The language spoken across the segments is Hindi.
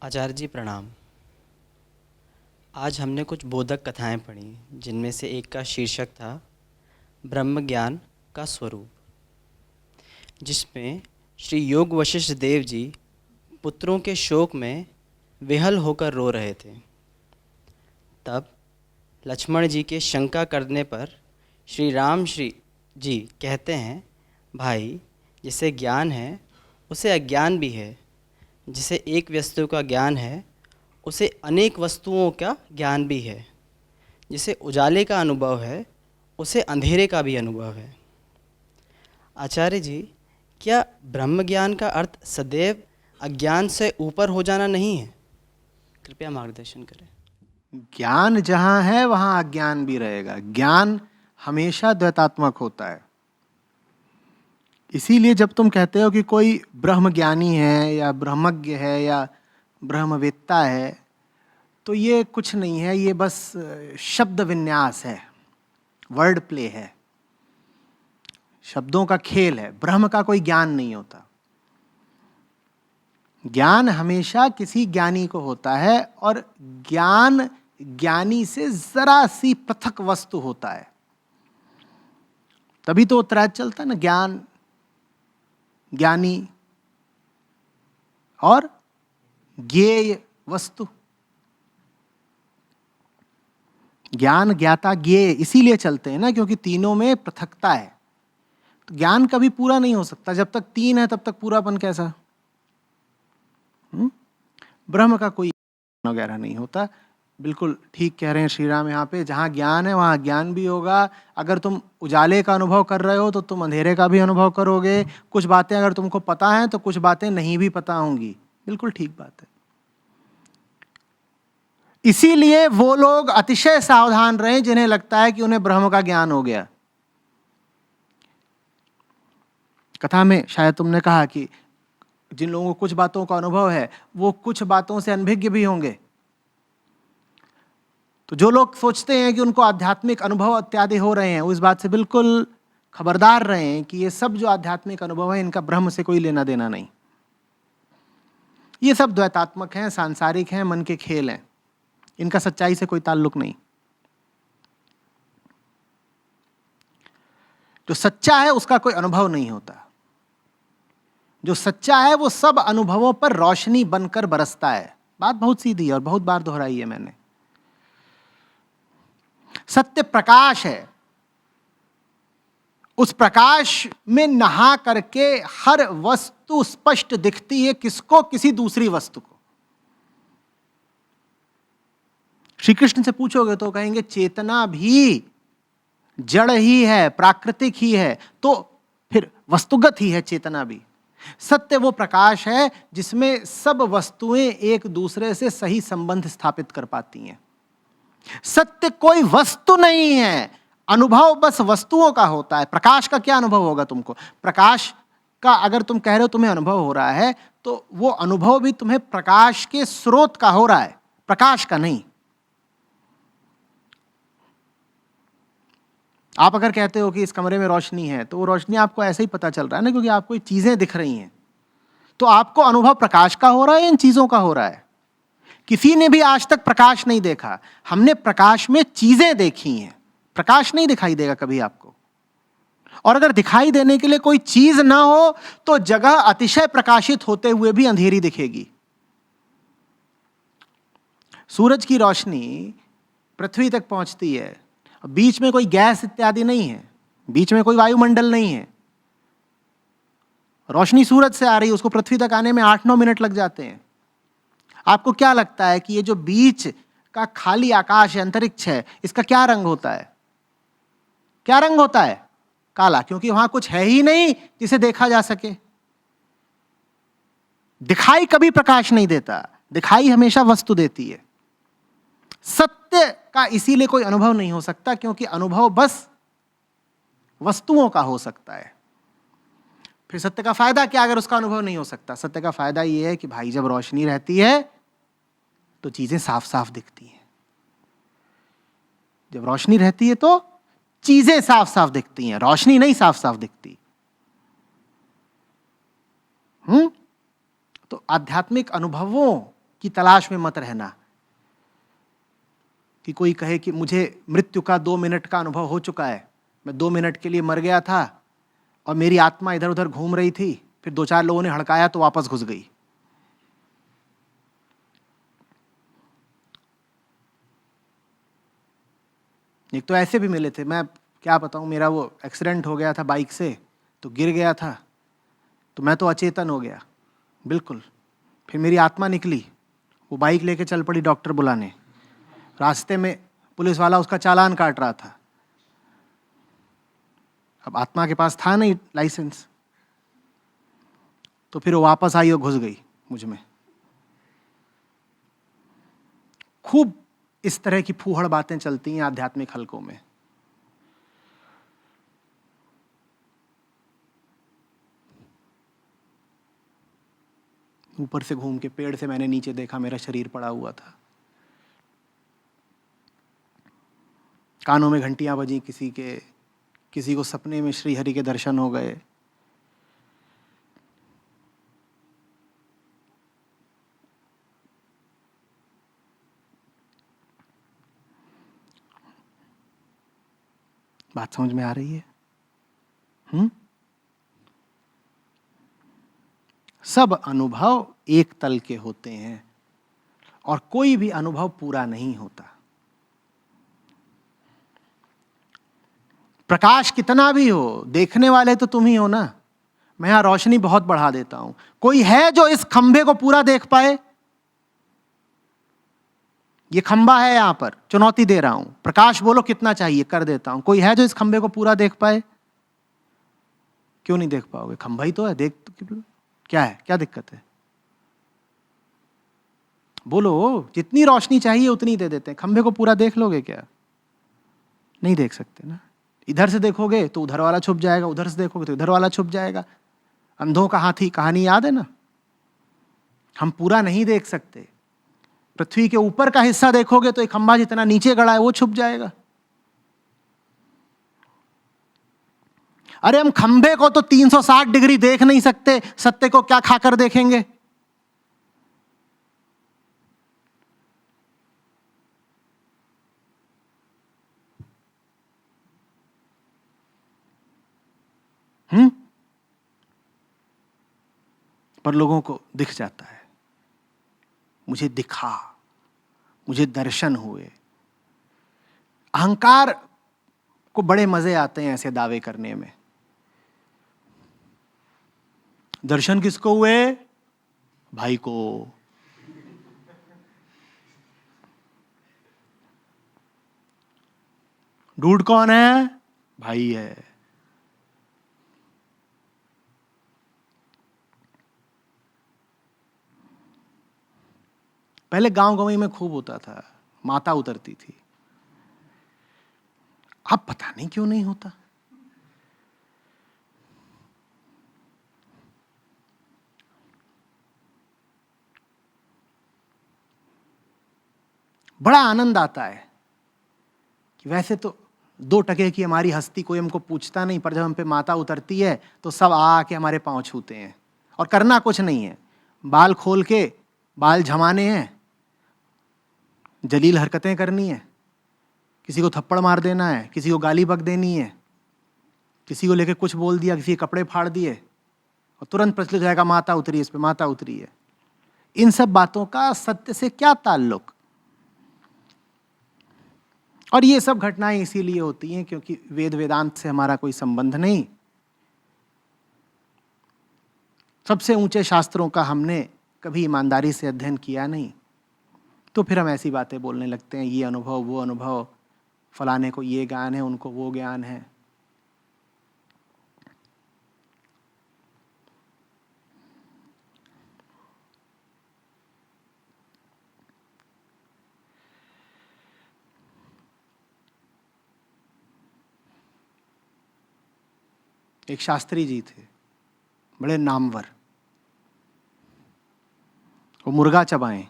आचार्य जी प्रणाम। आज हमने कुछ बोधक कथाएं पढ़ी जिनमें से एक का शीर्षक था ब्रह्म ज्ञान का स्वरूप, जिसमें श्री योग वशिष्ठ देव जी पुत्रों के शोक में विहल होकर रो रहे थे। तब लक्ष्मण जी के शंका करने पर श्री जी कहते हैं, भाई जिसे ज्ञान है उसे अज्ञान भी है, जिसे एक वस्तु का ज्ञान है उसे अनेक वस्तुओं का ज्ञान भी है, जिसे उजाले का अनुभव है उसे अंधेरे का भी अनुभव है। आचार्य जी, क्या ब्रह्म ज्ञान का अर्थ सदैव अज्ञान से ऊपर हो जाना नहीं है? कृपया मार्गदर्शन करें। ज्ञान जहां है वहां अज्ञान भी रहेगा। ज्ञान हमेशा द्वैतात्मक होता है। इसीलिए जब तुम कहते हो कि कोई ब्रह्म ज्ञानी है या ब्रह्मज्ञ है या ब्रह्मवेत्ता है, तो ये कुछ नहीं है, ये बस शब्द विन्यास है, वर्ड प्ले है, शब्दों का खेल है। ब्रह्म का कोई ज्ञान नहीं होता। ज्ञान हमेशा किसी ज्ञानी को होता है, और ज्ञान ज्ञानी से जरा सी पृथक वस्तु होता है। तभी तो उत्तरायण चलता है ना, ज्ञान, ज्ञानी और ज्ञेय वस्तु। ज्ञान, ज्ञाता, ज्ञेय इसीलिए चलते हैं ना, क्योंकि तीनों में पृथकता है। तो ज्ञान कभी पूरा नहीं हो सकता। जब तक तीन है तब तक पूरापन कैसा? ब्रह्म का कोई वगैरह नहीं होता। बिल्कुल ठीक कह रहे हैं श्री राम यहाँ पे। जहाँ ज्ञान है वहाँ ज्ञान भी होगा। अगर तुम उजाले का अनुभव कर रहे हो तो तुम अंधेरे का भी अनुभव करोगे। कुछ बातें अगर तुमको पता हैं तो कुछ बातें नहीं भी पता होंगी। बिल्कुल ठीक बात है। इसीलिए वो लोग अतिशय सावधान रहे जिन्हें लगता है कि उन्हें ब्रह्म का ज्ञान हो गया। कथा में शायद तुमने कहा कि जिन लोगों को कुछ बातों का अनुभव है वो कुछ बातों से अनभिज्ञ भी होंगे। तो जो लोग सोचते हैं कि उनको आध्यात्मिक अनुभव इत्यादि हो रहे हैं, वो इस बात से बिल्कुल खबरदार रहे हैं कि ये सब जो आध्यात्मिक अनुभव है इनका ब्रह्म से कोई लेना देना नहीं। ये सब द्वैतात्मक हैं, सांसारिक हैं, मन के खेल हैं। इनका सच्चाई से कोई ताल्लुक नहीं। जो सच्चा है उसका कोई अनुभव नहीं होता। जो सच्चा है वो सब अनुभवों पर रोशनी बनकर बरसता है। बात बहुत सीधी है और बहुत बार दोहराई है मैंने। सत्य प्रकाश है। उस प्रकाश में नहा करके हर वस्तु स्पष्ट दिखती है। किसको? किसी दूसरी वस्तु को। श्री कृष्ण से पूछोगे तो कहेंगे चेतना भी जड़ ही है, प्राकृतिक ही है, तो फिर वस्तुगत ही है चेतना भी। सत्य वो प्रकाश है जिसमें सब वस्तुएं एक दूसरे से सही संबंध स्थापित कर पाती हैं। सत्य कोई वस्तु नहीं है, अनुभव बस वस्तुओं का होता है। प्रकाश का क्या अनुभव होगा तुमको? प्रकाश का अगर तुम कह रहे हो तुम्हें अनुभव हो रहा है, तो वो अनुभव भी तुम्हें प्रकाश के स्रोत का हो रहा है, प्रकाश का नहीं। आप अगर कहते हो कि इस कमरे में रोशनी है, तो वो रोशनी आपको ऐसे ही पता चल रहा है ना, क्योंकि आपको ये चीजें दिख रही हैं। तो आपको अनुभव प्रकाश का हो रहा है या इन चीजों का हो रहा है? किसी ने भी आज तक प्रकाश नहीं देखा। हमने प्रकाश में चीजें देखी हैं। प्रकाश नहीं दिखाई देगा कभी आपको। और अगर दिखाई देने के लिए कोई चीज ना हो तो जगह अतिशय प्रकाशित होते हुए भी अंधेरी दिखेगी। सूरज की रोशनी पृथ्वी तक पहुंचती है, बीच में कोई गैस इत्यादि नहीं है, बीच में कोई वायुमंडल नहीं है। रोशनी सूरज से आ रही है, उसको पृथ्वी तक आने में 8-9 मिनट लग जाते हैं। आपको क्या लगता है कि ये जो बीच का खाली आकाश है, अंतरिक्ष है, इसका क्या रंग होता है? क्या रंग होता है? काला, क्योंकि वहां कुछ है ही नहीं जिसे देखा जा सके। दिखाई कभी प्रकाश नहीं देता, दिखाई हमेशा वस्तु देती है। सत्य का इसीलिए कोई अनुभव नहीं हो सकता, क्योंकि अनुभव बस वस्तुओं का हो सकता है। फिर सत्य का फायदा क्या अगर उसका अनुभव नहीं हो सकता? सत्य का फायदा यह है कि भाई जब रोशनी रहती है तो चीजें साफ साफ दिखती हैं। जब रोशनी रहती है तो चीजें साफ साफ दिखती हैं, रोशनी नहीं साफ साफ दिखती। तो आध्यात्मिक अनुभवों की तलाश में मत रहना कि कोई कहे कि मुझे मृत्यु का 2 मिनट का अनुभव हो चुका है, मैं 2 मिनट के लिए मर गया था और मेरी आत्मा इधर उधर घूम रही थी, फिर 2-4 लोगों ने हड़काया तो वापस घुस गई। एक तो ऐसे भी मिले थे, मैं क्या बताऊं, मेरा वो एक्सीडेंट हो गया था बाइक से, तो गिर गया था, तो मैं तो अचेतन हो गया बिल्कुल। फिर मेरी आत्मा निकली, वो बाइक लेके चल पड़ी डॉक्टर बुलाने। रास्ते में पुलिस वाला उसका चालान काट रहा था। अब आत्मा के पास था नहीं लाइसेंस, तो फिर वो वापस आई और घुस गई मुझ में। खूब इस तरह की फूहड़ बातें चलती हैं आध्यात्मिक हलकों में। ऊपर से घूम के पेड़ से मैंने नीचे देखा, मेरा शरीर पड़ा हुआ था। कानों में घंटियां बजी किसी के, किसी को सपने में श्री हरि के दर्शन हो गए। बात समझ में आ रही है? सब अनुभव एक तल के होते हैं और कोई भी अनुभव पूरा नहीं होता। प्रकाश कितना भी हो, देखने वाले तो तुम ही हो ना। मैं यहां रोशनी बहुत बढ़ा देता हूं, कोई है जो इस खंभे को पूरा देख पाए? ये खंभा है, यहां पर चुनौती दे रहा हूं, प्रकाश बोलो कितना चाहिए, कर देता हूं। कोई है जो इस खंभे को पूरा देख पाए? क्यों नहीं देख पाओगे? खंभा ही तो है, देख तो क्या है, क्या दिक्कत है? बोलो, जितनी रोशनी चाहिए उतनी दे देते हैं। खंभे को पूरा देख लोगे क्या? नहीं देख सकते ना। इधर से देखोगे तो उधर वाला छुप जाएगा, उधर से देखोगे तो इधर वाला छुप जाएगा। अंधों का हाथी कहानी याद है ना? हम पूरा नहीं देख सकते। पृथ्वी के ऊपर का हिस्सा देखोगे तो एक खंभा जितना नीचे गड़ा है वो छुप जाएगा। अरे हम खंभे को तो 360 डिग्री देख नहीं सकते, सत्य को क्या खाकर देखेंगे? पर लोगों को दिख जाता है, मुझे दिखा, मुझे दर्शन हुए। अहंकार को बड़े मजे आते हैं ऐसे दावे करने में। दर्शन किसको हुए? भाई को। ढूंढ कौन है? भाई है। पहले गांव गंवई में खूब होता था, माता उतरती थी। अब पता नहीं क्यों नहीं होता। बड़ा आनंद आता है कि वैसे तो 2 टके की हमारी हस्ती, कोई हमको पूछता नहीं, पर जब हम पे माता उतरती है तो सब आके हमारे पांव छूते हैं। और करना कुछ नहीं है, बाल खोल के बाल झमाने हैं, जलील हरकतें करनी है, किसी को थप्पड़ मार देना है, किसी को गाली बक देनी है, किसी को लेके कुछ बोल दिया, किसी के कपड़े फाड़ दिए, और तुरंत प्रचलित हो जाएगा माता उतरी, इस पे माता उतरी है। इन सब बातों का सत्य से क्या ताल्लुक? और ये सब घटनाएं इसीलिए होती हैं क्योंकि वेद वेदांत से हमारा कोई संबंध नहीं। सबसे ऊंचे शास्त्रों का हमने कभी ईमानदारी से अध्ययन किया नहीं, तो फिर हम ऐसी बातें बोलने लगते हैं, ये अनुभव वो अनुभव, फलाने को ये ज्ञान है, उनको वो ज्ञान है। एक शास्त्री जी थे, बड़े नामवर। वो मुर्गा चबाएं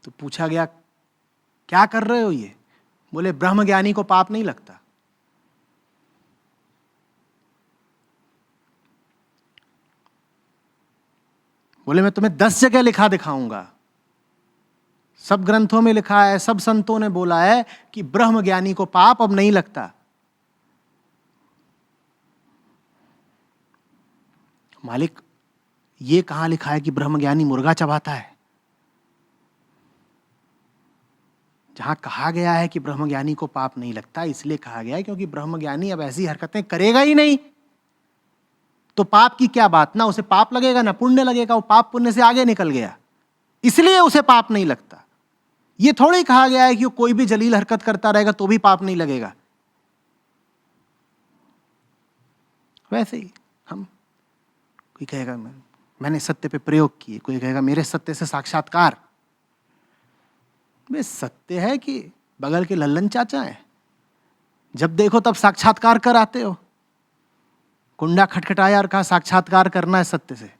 तो पूछा गया क्या कर रहे हो ये? बोले ब्रह्मज्ञानी को पाप नहीं लगता। बोले मैं तुम्हें 10 जगह लिखा दिखाऊंगा। सब ग्रंथों में लिखा है, सब संतों ने बोला है कि ब्रह्म ज्ञानी को पाप अब नहीं लगता। मालिक, ये कहां लिखा है कि ब्रह्म ज्ञानी मुर्गा चबाता है? जहां कहा गया है कि ब्रह्म ज्ञानी को पाप नहीं लगता, इसलिए कहा गया है क्योंकि ब्रह्म ज्ञानी अब ऐसी हरकतें करेगा ही नहीं। तो पाप की क्या बात, ना उसे पाप लगेगा ना पुण्य लगेगा, वो पाप पुण्य से आगे निकल गया, इसलिए उसे पाप नहीं लगता। ये थोड़ी कहा गया है कि वो कोई भी जलील हरकत करता रहेगा तो भी पाप नहीं लगेगा। वैसे ही हम, कोई कहेगा मैंने सत्य पे प्रयोग किए, कोई कहेगा मेरे सत्य से साक्षात्कार। वे सत्य है कि बगल के लल्लन चाचा है, जब देखो तब साक्षात्कार कर आते हो। कुंडा खटखटाया और कहा साक्षात्कार करना है सत्य से।